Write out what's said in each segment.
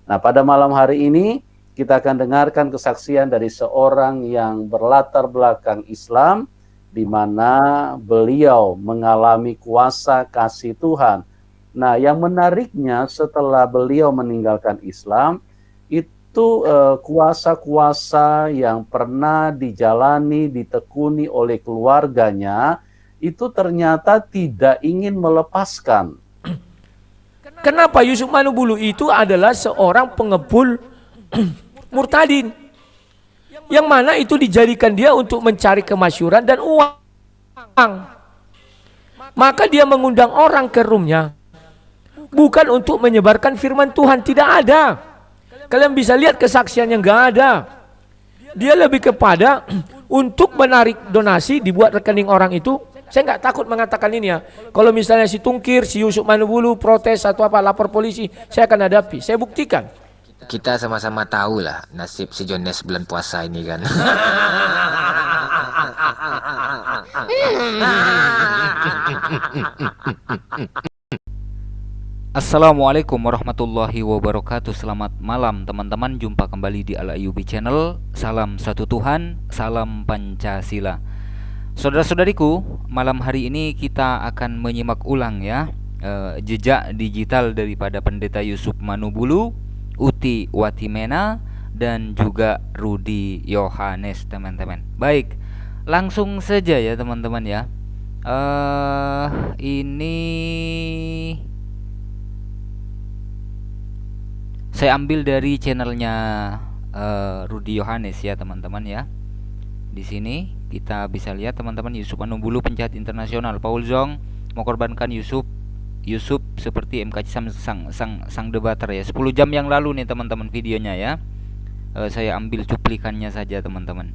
Nah, pada malam hari ini kita akan dengarkan kesaksian dari seorang yang berlatar belakang Islam, di mana beliau mengalami kuasa kasih Tuhan. Nah, yang menariknya setelah beliau meninggalkan Islam, itu kuasa-kuasa yang pernah dijalani, ditekuni oleh keluarganya, itu ternyata tidak ingin melepaskan. Kenapa Yusuf Manubulu itu adalah seorang pengepul murtadin, yang mana itu dijadikan dia untuk mencari kemasyhuran dan uang. Maka dia mengundang orang ke rumahnya, bukan untuk menyebarkan firman Tuhan, tidak ada. Kalian bisa lihat kesaksiannya, nggak ada. Dia lebih kepada untuk menarik donasi, dibuat rekening orang itu. Saya nggak takut mengatakan ini ya. Kalau misalnya si Tungkir, si Yusuf Manubulu protes atau apa, lapor polisi, saya akan hadapi. Saya buktikan. Kita sama-sama tahu lah nasib si Jones bulan puasa ini kan. Assalamualaikum warahmatullahi wabarakatuh. Selamat malam teman-teman, jumpa kembali di Al Ayyubi Channel. Salam satu Tuhan, salam Pancasila. Saudara-saudariku, malam hari ini kita akan menyimak ulang ya jejak digital daripada Pendeta Yusuf Manubulu, Uti Watimena, dan juga Rudi Yohanes, teman-teman. Baik, langsung saja ya teman-teman ya. Ini saya ambil dari channelnya Rudi Yohanes ya teman-teman ya. Di sini kita bisa lihat teman-teman, Yusuf Manubulu penjahat internasional, Paul Zong mengorbankan Yusuf seperti MKC sang debater ya. 10 jam yang lalu nih teman-teman videonya ya. Saya ambil cuplikannya saja teman-teman.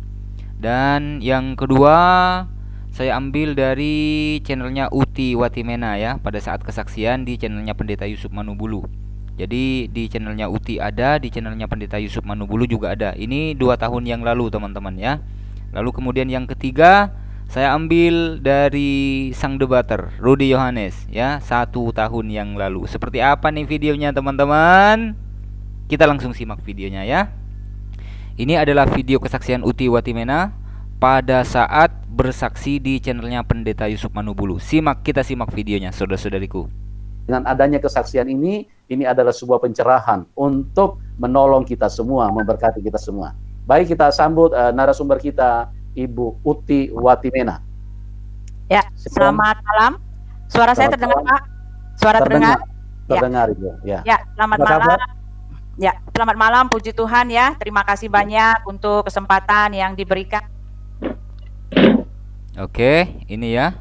Dan yang kedua saya ambil dari channelnya Uti Watimena ya, pada saat kesaksian di channelnya Pendeta Yusuf Manubulu. Jadi di channelnya Uti ada, di channelnya Pendeta Yusuf Manubulu juga ada. Ini 2 tahun yang lalu teman-teman ya. Lalu kemudian yang ketiga saya ambil dari sang debater Rudi Yohanes ya, 1 tahun yang lalu. Seperti apa nih videonya teman-teman? Kita langsung simak videonya ya. Ini adalah video kesaksian Uti Watimena pada saat bersaksi di channelnya Pendeta Yusuf Manubulu. Kita simak videonya saudara-saudariku. Dengan adanya kesaksian ini adalah sebuah pencerahan untuk menolong kita semua, memberkati kita semua. Baik, kita sambut narasumber kita, Ibu Uti Watimena. Ya, selamat malam. Suara saya terdengar, Pak? Suara terdengar? Terdengar, Ibu. Ya. Ya, selamat malam. Ya, selamat malam, puji Tuhan ya. Terima kasih banyak untuk kesempatan yang diberikan. Oke, ini ya,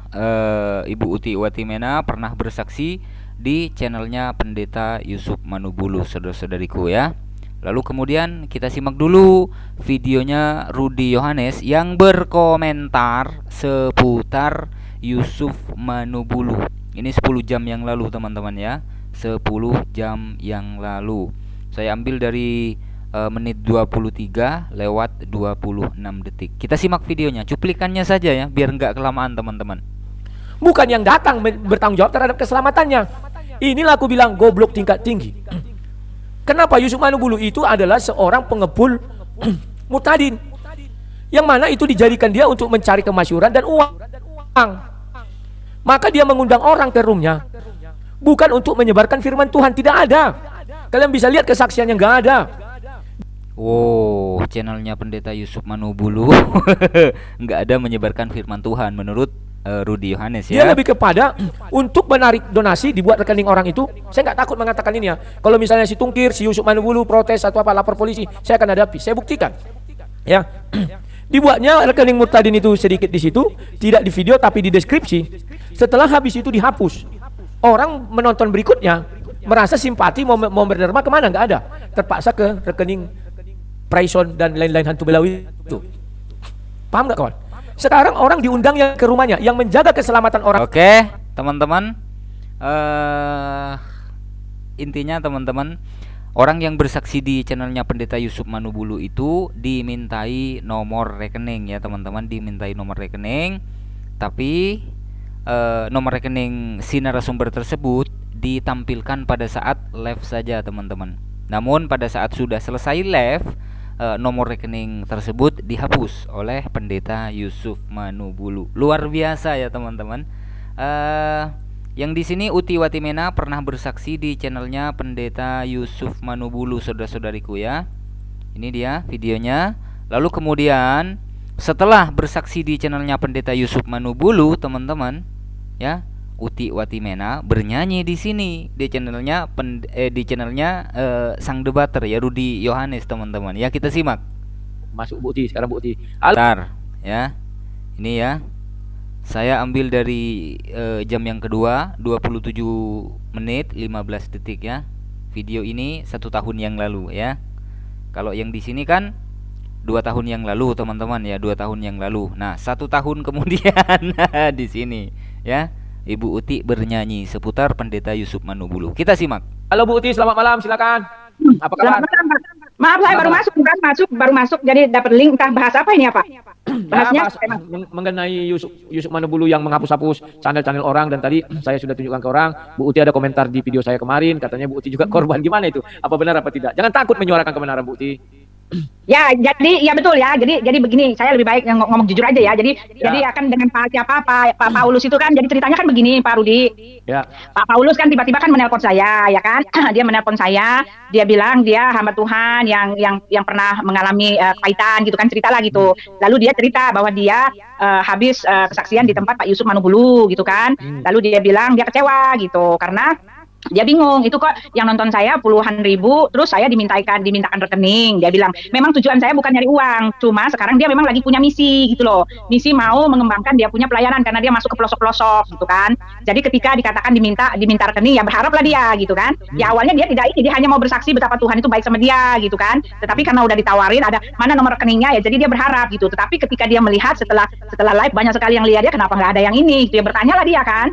Ibu Uti Watimena pernah bersaksi di channelnya Pendeta Yusuf Manubulu, saudara-saudariku ya. Lalu kemudian kita simak dulu videonya Rudi Yohanes yang berkomentar seputar Yusuf Manubulu. Ini 10 jam yang lalu teman-teman ya, 10 jam yang lalu. Saya ambil dari menit 23 lewat 26 detik. Kita simak videonya, cuplikannya saja ya, biar nggak kelamaan teman-teman. Bukan yang datang bertanggung jawab terhadap keselamatannya. Inilah aku bilang goblok tingkat tinggi. Kenapa Yusuf Manubulu itu adalah seorang pengepul murtadin, yang mana itu dijadikan dia untuk mencari kemasyhuran dan uang. Maka dia mengundang orang ke rumahnya, bukan untuk menyebarkan firman Tuhan, tidak ada. Kalian bisa lihat kesaksiannya, nggak ada. Wow, channelnya Pendeta Yusuf Manubulu nggak ada menyebarkan firman Tuhan menurut Rudi Yohanes ya. Dia lebih kepada untuk menarik donasi, dibuat rekening orang itu. Saya nggak takut mengatakan ini ya. Kalau misalnya si Tungkir, si Yusuf Manubulu protes atau apa, lapor polisi, saya akan hadapi. Saya buktikan. Ya. Dibuatnya rekening murtadin itu sedikit di situ, tidak di video tapi di deskripsi. Setelah habis itu dihapus. Orang menonton berikutnya merasa simpati, mau berderma kemana, nggak ada. Terpaksa ke rekening Praison dan lain-lain hantu belawi itu. Paham nggak kawan? Sekarang orang diundang yang ke rumahnya, yang menjaga keselamatan orang. Oke, teman-teman. Intinya teman-teman, orang yang bersaksi di channelnya Pendeta Yusuf Manubulu itu dimintai nomor rekening ya teman-teman, dimintai nomor rekening. Tapi nomor rekening si narasumber tersebut ditampilkan pada saat live saja teman-teman. Namun pada saat sudah selesai live, nomor rekening tersebut dihapus oleh Pendeta Yusuf Manubulu. Luar biasa ya teman-teman. Yang di sini Uti Watimena pernah bersaksi di channelnya Pendeta Yusuf Manubulu, saudara-saudariku ya. Ini dia videonya. Lalu kemudian setelah bersaksi di channelnya Pendeta Yusuf Manubulu, teman-teman ya, Uti Watimena bernyanyi di sini di channelnya sang debater ya, Rudi Yohanes, teman-teman ya. Kita simak. Masuk Bu Uti sekarang, Bu Uti. Bentar ya. Ini ya. Saya ambil dari jam yang kedua, 27 menit 15 detik ya. Video ini 1 tahun yang lalu ya. Kalau yang di sini kan 2 tahun yang lalu, teman-teman ya, 2 tahun yang lalu. Nah, 1 tahun kemudian di sini ya, Ibu Uti bernyanyi seputar Pendeta Yusuf Manubulu. Kita simak. Halo Bu Uti, selamat malam, silakan. Apa kabar? Selamat malam, Pak. Maaf, saya baru masuk, jadi dapat link. Entah bahas apa ini ya, Pak? Bahasnya Mengenai Yusuf Manubulu yang menghapus-hapus channel-channel orang, dan tadi saya sudah tunjukkan ke orang. Bu Uti ada komentar di video saya kemarin, katanya Bu Uti juga korban. Gimana itu? Apa benar apa tidak? Jangan takut menyuarakan kebenaran, Bu Uti. ya, jadi ya betul ya. Jadi begini, saya lebih baik ngomong jujur aja ya. Jadi akan dengan Pak Paulus itu kan, jadi ceritanya kan begini, Pak Rudi. Ya. Pak Paulus kan tiba-tiba kan menelpon saya, ya kan? Dia menelpon saya, dia bilang dia hamba Tuhan yang pernah mengalami kepahitan gitu kan, cerita lah gitu. Lalu dia cerita bahwa dia habis kesaksian di tempat Pak Yusuf Manubulu gitu kan. Lalu dia bilang dia kecewa gitu karena dia bingung, itu kok yang nonton saya puluhan ribu, terus saya dimintakan rekening. Dia bilang, memang tujuan saya bukan nyari uang, cuma sekarang dia memang lagi punya misi gitu loh. Misi mau mengembangkan dia punya pelayanan karena dia masuk ke pelosok-pelosok gitu kan. Jadi ketika dikatakan diminta rekening, ya berharaplah dia gitu kan. Ya awalnya dia tidak dia hanya mau bersaksi betapa Tuhan itu baik sama dia gitu kan. Tetapi karena udah ditawarin ada mana nomor rekeningnya, ya jadi dia berharap gitu. Tetapi ketika dia melihat setelah live banyak sekali yang lihat dia, kenapa nggak ada yang ini gitu ya, bertanyalah dia kan.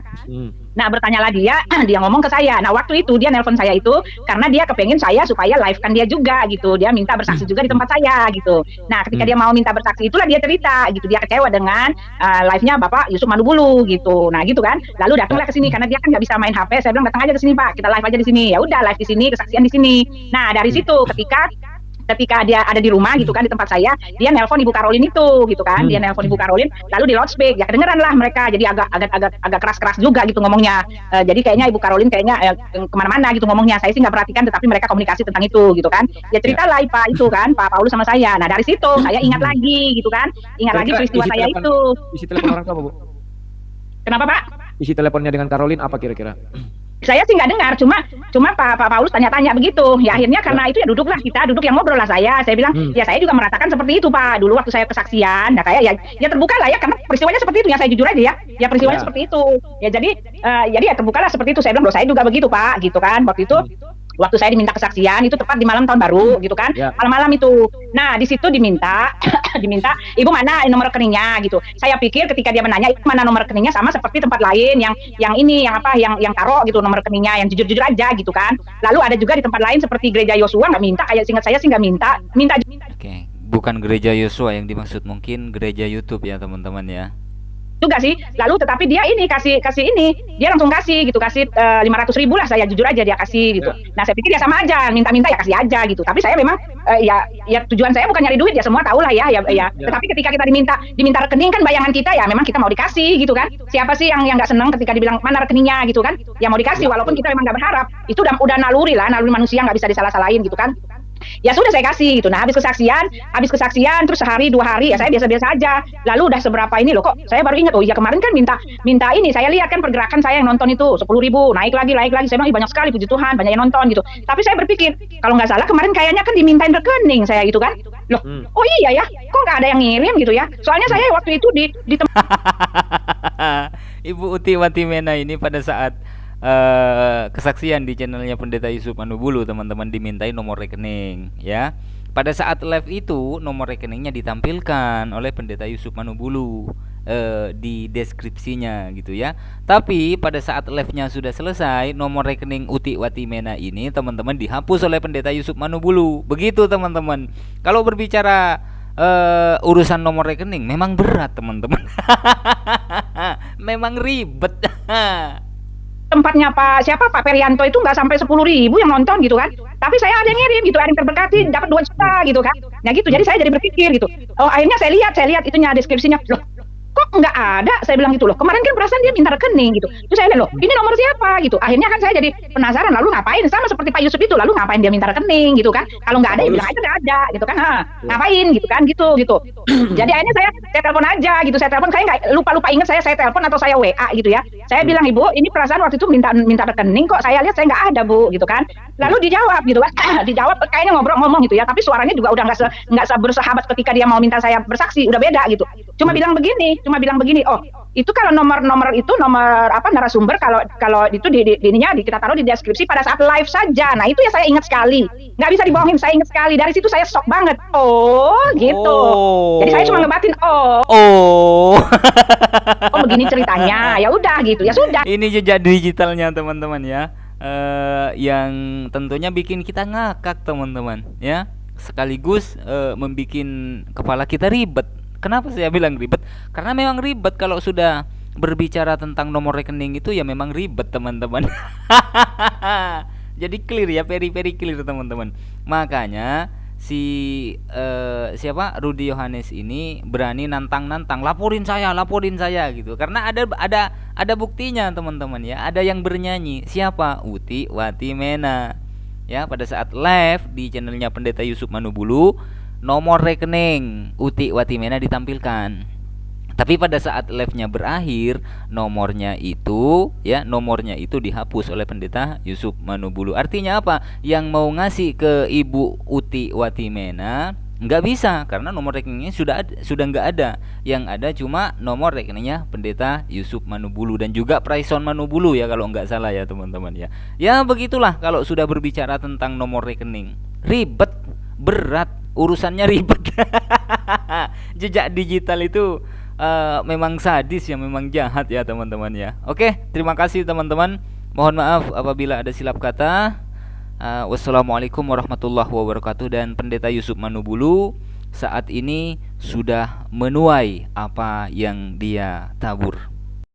Nah bertanyalah dia ngomong ke saya. Nah waktu itu dia nelpon saya itu karena dia kepengen saya supaya live kan dia juga gitu. Dia minta bersaksi juga di tempat saya gitu. Nah ketika dia mau minta bersaksi itulah dia cerita gitu. Dia kecewa dengan live-nya Bapak Yusuf Manubulu gitu. Nah gitu kan. Lalu datanglah ke sini karena dia kan nggak bisa main HP. Saya bilang datang aja ke sini Pak. Kita live aja di sini. Ya udah live di sini, kesaksian di sini. Nah dari situ ketika dia ada di rumah gitu kan, di tempat saya, dia nelpon Ibu Karolin itu gitu kan. Dia nelpon Ibu Karolin lalu di loudspeak, ya kedengeran lah mereka, jadi agak keras-keras juga gitu ngomongnya. Jadi kayaknya Ibu Karolin kemana-mana gitu ngomongnya. Saya sih nggak perhatikan, tetapi mereka komunikasi tentang itu gitu kan. Ya cerita lah Pak itu kan, Pak Paulus sama saya. Nah dari situ saya ingat lagi gitu kan, lagi peristiwa saya itu. Isi telepon orang tua, Bu? Kenapa Pak? Isi teleponnya dengan Karolin apa kira-kira? Saya sih nggak dengar, cuma Pak Paulus tanya-tanya begitu. Ya akhirnya karena itu ya duduk yang ngobrol lah saya. Saya bilang, ya saya juga merasakan seperti itu Pak. Dulu waktu saya kesaksian, nah kayak ya terbuka lah ya, karena peristiwanya seperti itu ya, saya jujur aja ya. Ya peristiwanya seperti itu. Ya jadi ya terbukalah seperti itu. Saya bilang, loh saya juga begitu Pak, gitu kan. Waktu itu waktu saya diminta kesaksian itu tepat di malam tahun baru gitu kan, malam-malam itu. Nah di situ diminta Ibu mana nomor rekeningnya gitu. Saya pikir ketika dia menanya itu mana nomor rekeningnya, sama seperti tempat lain yang taruh gitu nomor rekeningnya, yang jujur-jujur aja gitu kan. Lalu ada juga di tempat lain seperti gereja Yosua nggak minta, kayak seingat saya sih nggak minta. Oke, bukan gereja Yosua yang dimaksud, mungkin gereja YouTube ya teman-teman ya. Juga sih, lalu tetapi dia ini kasih ini, dia langsung kasih 500.000 lah, saya jujur aja dia kasih gitu. Nah saya pikir ya sama aja, minta ya kasih aja gitu. Tapi saya memang ya tujuan saya bukan nyari duit ya, semua tahu lah ya. Tetapi ketika kita diminta rekening kan, bayangan kita ya memang kita mau dikasih gitu kan. Siapa sih yang nggak seneng ketika dibilang mana rekeningnya gitu kan? Ya mau dikasih walaupun kita memang nggak berharap. Itu udah naluri manusia, nggak bisa disalah-salahin gitu kan. Ya sudah saya kasih gitu. Nah habis kesaksian terus sehari 2 hari ya saya biasa-biasa aja. Lalu udah seberapa ini loh, kok saya baru ingat, oh iya kemarin kan minta ini, saya lihat kan pergerakan saya yang nonton itu 10.000, naik lagi. Saya bilang banyak sekali, puji Tuhan banyak yang nonton gitu. Tapi saya berpikir kalau nggak salah kemarin kayaknya kan dimintain rekening saya gitu kan. Loh oh iya ya, kok nggak ada yang ngirim gitu ya. Soalnya saya waktu itu di Ibu Uti Watimena ini pada saat kesaksian di channelnya Pendeta Yusuf Manubulu, teman-teman, dimintai nomor rekening ya. Pada saat live itu nomor rekeningnya ditampilkan oleh Pendeta Yusuf Manubulu di deskripsinya gitu ya. Tapi pada saat live-nya sudah selesai, nomor rekening Uti Watimena ini teman-teman dihapus oleh Pendeta Yusuf Manubulu. Begitu teman-teman. Kalau berbicara urusan nomor rekening memang berat teman-teman. Memang ribet. tempatnya Pak Perianto itu nggak sampai 10.000 yang nonton gitu kan. Tapi saya ada yang ngirim gitu, ada yang terberkati dapat 2 juta gitu kan. Nah gitu, jadi saya jadi berpikir gitu. Oh akhirnya saya lihat itunya deskripsinya, loh kok nggak ada, saya bilang gitu loh, kemarin kan perasaan dia minta rekening gitu, terus saya lihat loh ini nomor siapa gitu, akhirnya kan saya jadi penasaran, lalu ngapain, sama seperti Pak Yusuf itu, lalu ngapain dia minta rekening gitu kan, kalau nggak ada ya bilang aja nggak ada gitu kan, ngapain gitu kan, gitu jadi akhirnya saya telepon aja gitu, saya telepon, saya nggak lupa ingat saya telepon atau saya WA gitu ya, saya bilang Ibu ini perasaan waktu itu minta rekening kok, saya lihat saya nggak ada Bu gitu kan, lalu dijawab gitu kan, dijawab kayaknya ngomong gitu ya, tapi suaranya juga udah nggak bersahabat ketika dia mau minta saya bersaksi, udah beda gitu, cuma bilang begini, oh itu kalau nomor itu nomor apa narasumber, kalau itu ininya kita taruh di deskripsi pada saat live saja. Nah itu ya saya ingat sekali, nggak bisa dibohongin, saya ingat sekali, dari situ saya shock banget. Oh gitu, jadi saya cuma ngebatin oh begini ceritanya, ya udah gitu, ya sudah. Ini jejak digitalnya teman-teman ya, yang tentunya bikin kita ngakak teman-teman ya, sekaligus membikin kepala kita ribet. Kenapa saya bilang ribet? Karena memang ribet kalau sudah berbicara tentang nomor rekening itu, ya memang ribet teman-teman. Jadi clear ya, very clear teman-teman. Makanya siapa Rudy Yohanes ini berani nantang, laporin saya gitu. Karena ada buktinya teman-teman ya. Ada yang bernyanyi, siapa? Uti Watimena. Ya, pada saat live di channelnya Pendeta Yusuf Manubulu, nomor rekening Uti Watimena ditampilkan. Tapi pada saat live-nya berakhir, nomornya itu dihapus oleh Pendeta Yusuf Manubulu. Artinya apa? Yang mau ngasih ke Ibu Uti Watimena nggak bisa, karena nomor rekeningnya sudah nggak ada. Yang ada cuma nomor rekeningnya Pendeta Yusuf Manubulu dan juga Praison Manubulu ya, kalau nggak salah ya teman-teman ya. Ya begitulah kalau sudah berbicara tentang nomor rekening, ribet, berat, urusannya ribet. Jejak digital itu memang sadis ya, memang jahat ya teman-teman ya. Oke, terima kasih teman-teman. Mohon maaf apabila ada silap kata. Wassalamualaikum warahmatullahi wabarakatuh. Dan Pendeta Yusuf Manubulu saat ini sudah menuai apa yang dia tabur.